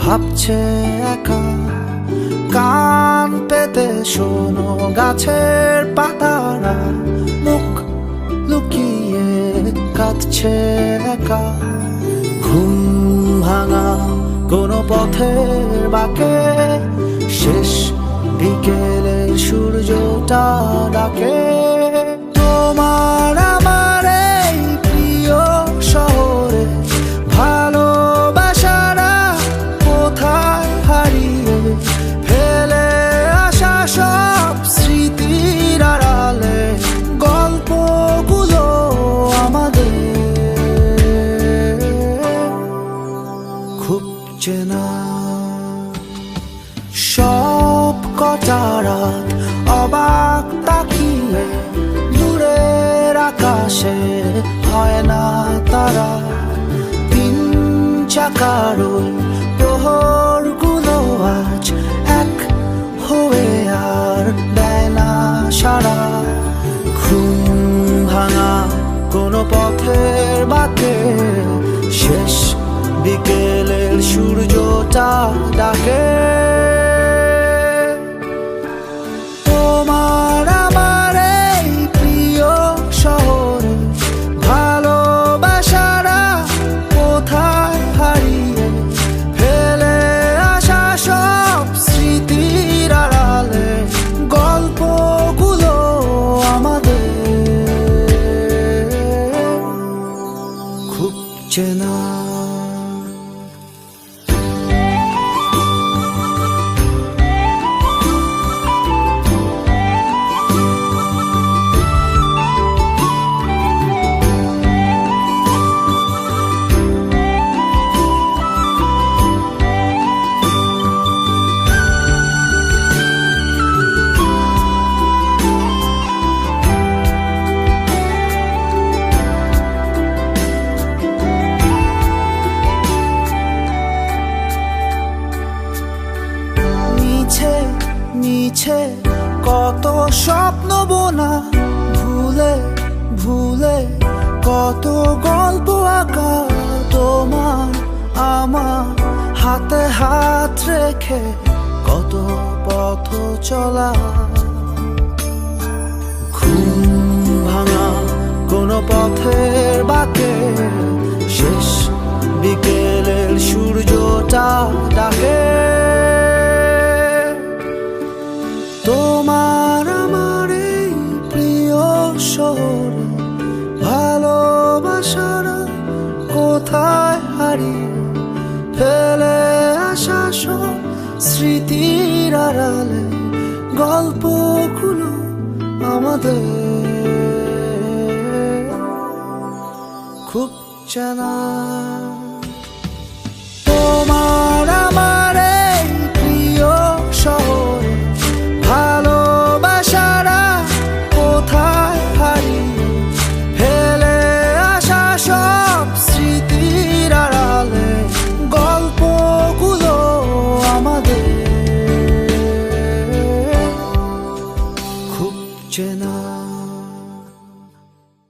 ভাবছে একা। কান পেতে শোনো গাছের পাতারা মুখ লুকিয়ে কাঁদছে একা। ঘুম ভাঙা কোনো পথের বাঁকে শেষ বিকেলের সূর্যটা ডাকে। তোমার আমার এই প্রিয় শহরে ভালোবাসারা কোথায় হারিয়ে ফেলে আসা সব স্মৃতির আড়ালে গল্পগুলো আমাদের খুব চেনা। সব কটা রাত অবাক তাকিয়ে দূরের আকাশে হয় না তারা। তিন চাকার ওই প্রহরগুলো আজ এক হয়ে আর দেয় না সারা। ঘুম ভাঙা কোনো পথের বাঁকে শেষ বিকেলের সূর্যটা ডাকে। তোমার আমার এই প্রিয় শহরে ভালোবাসারা কোথায় হারিয়ে ফেলে আসা সব স্মৃতির আড়ালে গল্পগুলো আমাদের খুব চেনা। মিছে কত স্বপ্ন বোনা ভুলে ভুলে কত গল্প আঁকা। তোমার আমার হাতে হাত রেখে কত পথ চলা। ঘুম ভাঙা কোনো পথের বাঁকে শেষ বিকেলের সূর্যটা ডাকে। তোমার আমার এই প্রিয় শহরে ভালোবাসারা কোথায় হারিয়ে ফেলে আসা সব স্মৃতির আড়ালে গল্পগুলো আমাদের খুব চেনা। তোমার আমার এই প্রিয় শহরে ভালোবাসারা কোথায় হারিয়ে ফেলে আসা সব স্মৃতির আড়ালে গল্পগুলো আমাদের খুব চেনা।